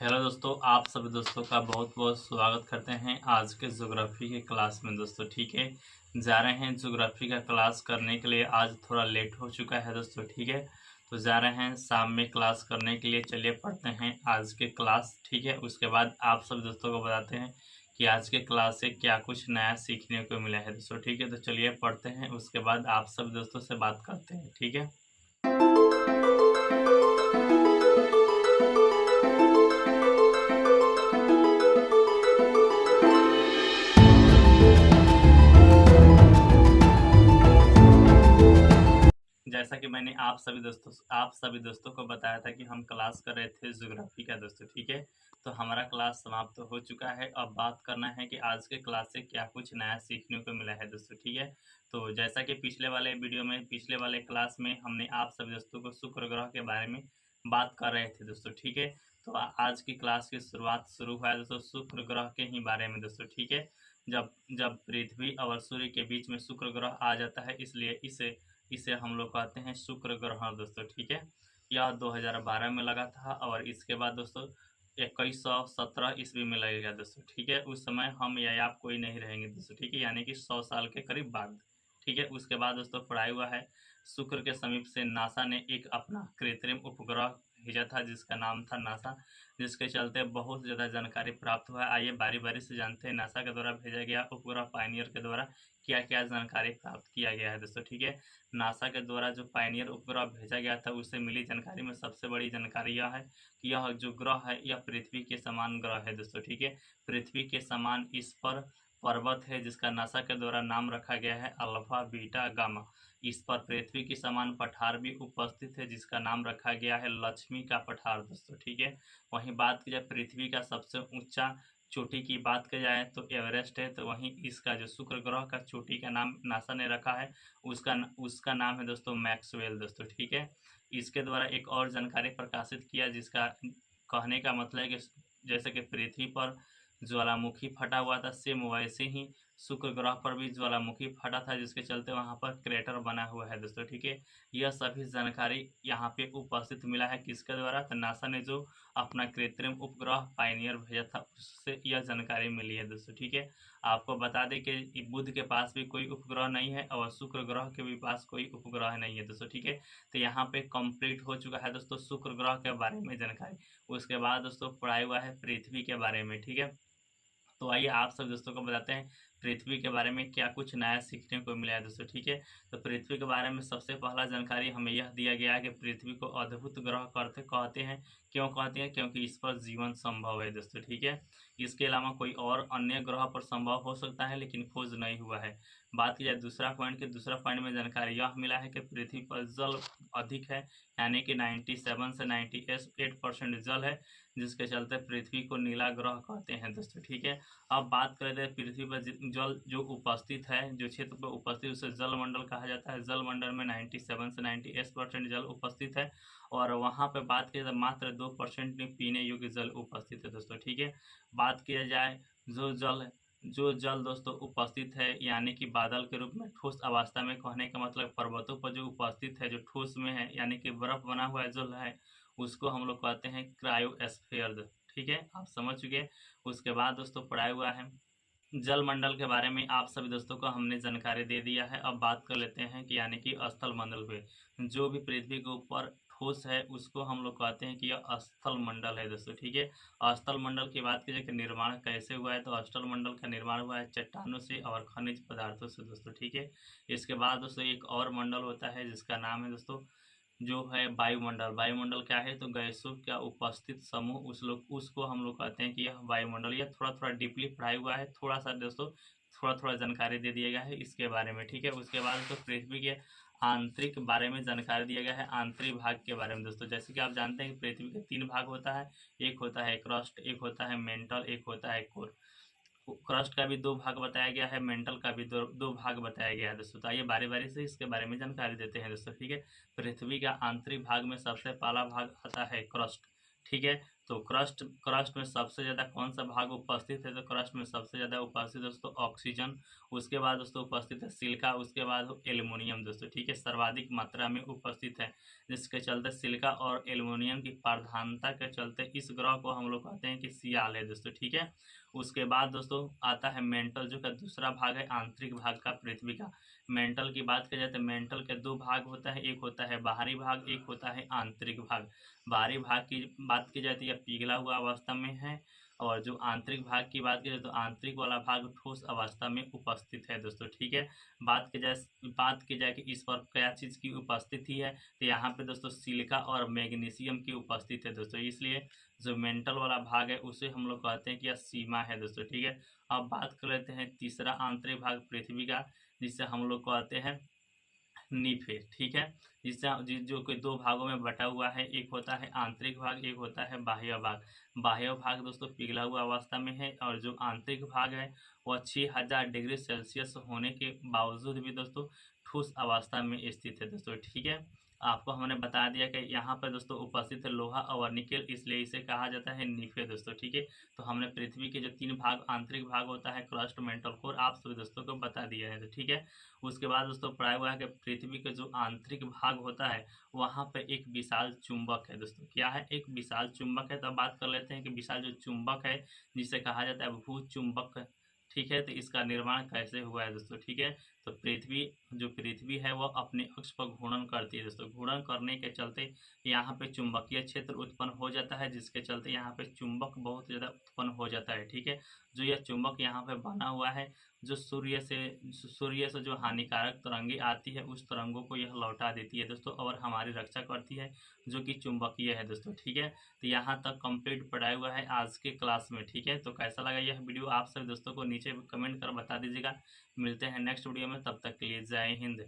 Hello दोस्तों, आप सभी दोस्तों का बहुत बहुत स्वागत करते हैं आज के ज्योग्राफी के क्लास में। दोस्तों ठीक है, जा रहे हैं ज्योग्राफी का क्लास करने के लिए। आज थोड़ा लेट हो चुका है दोस्तों, ठीक है। तो जा रहे हैं शाम में क्लास करने के लिए। चलिए पढ़ते हैं आज के क्लास, ठीक है। उसके बाद आप सभी दोस्तों को बताते हैं कि आज के क्लास से क्या कुछ नया सीखने को मिला है दोस्तों, ठीक है। तो चलिए पढ़ते हैं, उसके बाद आप सभी दोस्तों से बात करते हैं, ठीक है। जैसा कि मैंने आप सभी दोस्तों को बताया था कि हम क्लास कर रहे थे ज्योग्राफी का दोस्तों, ठीक है। तो हमारा क्लास समाप्त हो चुका है। अब बात करना है कि आज के क्लास से क्या कुछ नया सीखने को मिला है दोस्तों, ठीक है। तो जैसा कि पिछले वाले क्लास में हमने आप सभी दोस्तों को शुक्र ग्रह के बारे में बात कर रहे थे दोस्तों, ठीक है। तो आज की क्लास की शुरुआत शुरू हुआ है दोस्तों शुक्र ग्रह के ही बारे में दोस्तों, ठीक है। जब जब पृथ्वी और सूर्य के बीच में शुक्र ग्रह आ जाता है, इसलिए इसे इसे हम लोग कहते हैं शुक्र ग्रहण दोस्तों, ठीक है। यह 2012 में लगा था और इसके बाद दोस्तों 2117 ईस्वी में लगेगा दोस्तों, ठीक है। उस समय हम या आप कोई नहीं रहेंगे दोस्तों, ठीक है, यानी कि 100 साल के करीब बाद, ठीक है। उसके बाद दोस्तों पढ़ाई हुआ है शुक्र के समीप से नासा ने एक अपना कृत्रिम उपग्रह भेजा था जिसका नाम था नासा, जिसके चलते बहुत ज़्यादा जानकारी प्राप्त हुआ है। आइए बारी बारी से जानते हैं नासा के द्वारा भेजा गया उपग्रह पायनियर के द्वारा क्या क्या जानकारी प्राप्त किया गया है दोस्तों, ठीक है। नासा के द्वारा जो पायनियर उपग्रह भेजा गया था उससे मिली जानकारी में सबसे बड़ी जानकारी यह है कि यह जो ग्रह है यह पृथ्वी के समान ग्रह है दोस्तों, ठीक है। पृथ्वी के समान इस पर पर्वत है जिसका नासा के द्वारा नाम रखा गया है अल्फा बीटा गामा। इस पर पृथ्वी के समान पठार भी उपस्थित है जिसका नाम रखा गया है लक्ष्मी का पठार दोस्तों, ठीक है। वहीं बात की जाए पृथ्वी का सबसे ऊंचा चोटी की बात की जाए तो एवरेस्ट है। तो वहीं इसका जो शुक्र ग्रह का चोटी का नाम नासा ने रखा है उसका उसका नाम है दोस्तों मैक्सवेल दोस्तों, ठीक है। इसके द्वारा एक और जानकारी प्रकाशित किया जिसका कहने का मतलब है कि जैसे कि पृथ्वी पर ज्वालामुखी फटा हुआ था, सेम वैसे ही शुक्र ग्रह पर भी ज्वालामुखी फटा था जिसके चलते वहां पर क्रेटर बना हुआ है दोस्तों, ठीक है। यह सभी जानकारी यहाँ पे उपस्थित मिला है किसके द्वारा, तो नासा ने जो अपना कृत्रिम उपग्रह पायनियर भेजा था उससे यह जानकारी मिली है दोस्तों, ठीक है। आपको बता दें कि बुध के पास भी कोई उपग्रह नहीं है और शुक्र ग्रह के भी पास कोई उपग्रह नहीं है दोस्तों, ठीक है। तो यहाँ पे कंप्लीट हो चुका है दोस्तों शुक्र ग्रह के बारे में जानकारी। उसके बाद दोस्तों पढ़ाई हुआ है पृथ्वी के बारे में, ठीक है। तो आइए आप सब दोस्तों को बताते हैं पृथ्वी के बारे में क्या कुछ नया सीखने को मिला है दोस्तों, ठीक है। तो पृथ्वी के बारे में सबसे पहला जानकारी हमें यह दिया गया है कि पृथ्वी को अद्भुत ग्रह कहते हैं। क्यों कहते हैं? क्योंकि इस पर जीवन संभव है दोस्तों, ठीक है। इसके अलावा कोई और अन्य ग्रह पर संभव हो सकता है लेकिन खोज नहीं हुआ है। बात की जाए दूसरा पॉइंट में जानकारी यह मिला है कि पृथ्वी पर जल अधिक है, यानी कि 97 से 98% जल है, जिसके चलते पृथ्वी को नीला ग्रह कहते हैं दोस्तों, ठीक है। अब बात करें तो पृथ्वी पर जल जो उपस्थित है, जो क्षेत्र पर उपस्थित उसे जलमंडल कहा जाता है। जलमंडल में 97 से 98% जल उपस्थित है और वहाँ पे बात की जाए मात्र 2% में पीने योग्य जल उपस्थित है दोस्तों, ठीक है। बात किया जाए जो जल दोस्तों उपस्थित है यानी कि बादल के रूप में ठोस अवस्था में, कहने का मतलब पर्वतों पर जो उपस्थित है जो ठोस में है यानी कि बर्फ बना हुआ जल है, उसको हम लोग कहते हैं क्रायोस्फीयर, ठीक है, आप समझ चुके। उसके बाद दोस्तों पढ़ाया हुआ है जलमंडल के बारे में आप सभी दोस्तों को हमने जानकारी दे दिया है। अब बात कर लेते हैं कि यानी कि स्थल मंडल पे जो भी पृथ्वी के ऊपर ठोस है उसको हम लोग कहते हैं कि यह स्थल मंडल है दोस्तों, ठीक है। स्थल मंडल की बात की जाए कि निर्माण कैसे हुआ है, तो स्थल मंडल का निर्माण हुआ है चट्टानों से और खनिज पदार्थों से दोस्तों, ठीक है। इसके बाद दोस्तों एक और मंडल होता है जिसका नाम है दोस्तों जो है वायुमंडल। वायुमंडल क्या है, तो गैसों का उपस्थित समूह उसको हम लोग कहते हैं कि यह वायुमंडल। यह थोड़ा थोड़ा डीपली पढ़ाई हुआ है, थोड़ा सा दोस्तों थोड़ा थोड़ा जानकारी दे दिया गया है इसके बारे में, ठीक है। उसके बाद तो पृथ्वी के आंतरिक बारे में जानकारी दिया गया है, आंतरिक भाग के बारे में दोस्तों। जैसे कि आप जानते हैं कि पृथ्वी के 3 भाग होता है, एक होता है क्रस्ट, एक होता है मेंटल, एक होता है कोर। क्रस्ट का भी 2 भाग बताया गया है, मेंटल का भी दो भाग बताया गया है दोस्तों। तो आइए बारी बारी से इसके बारे में जानकारी देते हैं दोस्तों, ठीक है। पृथ्वी का आंतरिक भाग में सबसे पहला भाग आता है क्रस्ट, ठीक है। तो क्रस्ट क्रस्ट में सबसे ज़्यादा कौन सा भाग उपस्थित है? तो क्रस्ट में सबसे ज़्यादा उपस्थित दोस्तों ऑक्सीजन, उसके बाद दोस्तों उपस्थित है सिलिका, उसके बाद एल्युमिनियम दोस्तों, ठीक है, सर्वाधिक मात्रा में उपस्थित है, जिसके चलते सिलिका और एल्युमिनियम की प्रधानता के चलते इस ग्रह को हम लोग कहते हैं कि सियाल है दोस्तों, ठीक है। उसके बाद दोस्तों आता है मेंटल, जो का दूसरा भाग है आंतरिक भाग का पृथ्वी का। मेंटल की बात की जाए तो मेंटल के दो भाग होता है, एक होता है बाहरी भाग, एक होता है आंतरिक भाग। बाहरी भाग की बात की जाती है पिघला हुआ अवस्था में है, और जो आंतरिक भाग की बात की जाए तो आंतरिक वाला भाग ठोस अवस्था में उपस्थित है दोस्तों, ठीक है। बात की जाए कि इस पर क्या चीज़ की उपस्थिति है, तो यहाँ पे दोस्तों सिलिका और मैग्नीशियम की उपस्थिति है दोस्तों, इसलिए जो मेंटल वाला भाग है उसे हम लोग कहते हैं कि यह सीमा है दोस्तों, ठीक है। अब बात कर लेते हैं तीसरा आंतरिक भाग पृथ्वी का, जिसे हम लोग कहते हैं नीफे, ठीक है। जो कि दो भागों में बटा हुआ है, एक होता है आंतरिक भाग, एक होता है बाह्य भाग। बाह्य भाग दोस्तों पिघला हुआ अवस्था में है, और जो आंतरिक भाग है वह 6000 डिग्री सेल्सियस होने के बावजूद भी दोस्तों ठोस अवस्था में स्थित है दोस्तों, ठीक है। आपको हमने बता दिया कि यहाँ पर दोस्तों उपस्थित है लोहा और निकेल, इसलिए इसे कहा जाता है नीफे दोस्तों, ठीक है। तो हमने पृथ्वी के जो 3 भाग आंतरिक भाग होता है क्रस्ट, मेंटल, कोर, आप सभी दोस्तों को बता दिया है, तो ठीक है। उसके बाद दोस्तों पढ़ाया हुआ है कि पृथ्वी का जो आंतरिक भाग होता है वहाँ पे एक विशाल चुंबक है दोस्तों। क्या है? एक विशाल चुंबक है। तो अब बात कर लेते हैं कि विशाल जो चुंबक है जिसे कहा जाता है भू चुंबक, ठीक है। तो इसका निर्माण कैसे हुआ है दोस्तों, ठीक है। तो पृथ्वी है वह अपने अक्ष पर घूर्णन करती है दोस्तों। घूर्णन करने के चलते यहाँ पे चुंबकीय क्षेत्र उत्पन्न हो जाता है, जिसके चलते यहाँ पे चुंबक बहुत ज़्यादा उत्पन्न हो जाता है, ठीक है। जो यह चुंबक यहाँ पे बना हुआ है, जो सूर्य से जो हानिकारक तरंगे आती है उस तरंगों को यह लौटा देती है दोस्तों, और हमारी रक्षा करती है, जो कि चुंबकीय है दोस्तों, ठीक है। तो यहाँ तक कंप्लीट पढ़ाया हुआ है आज के क्लास में, ठीक है। तो कैसा लगा यह वीडियो आप सभी दोस्तों को नीचे कमेंट कर बता दीजिएगा। मिलते हैं नेक्स्ट वीडियो में, तब तक के लिए जय हिंद।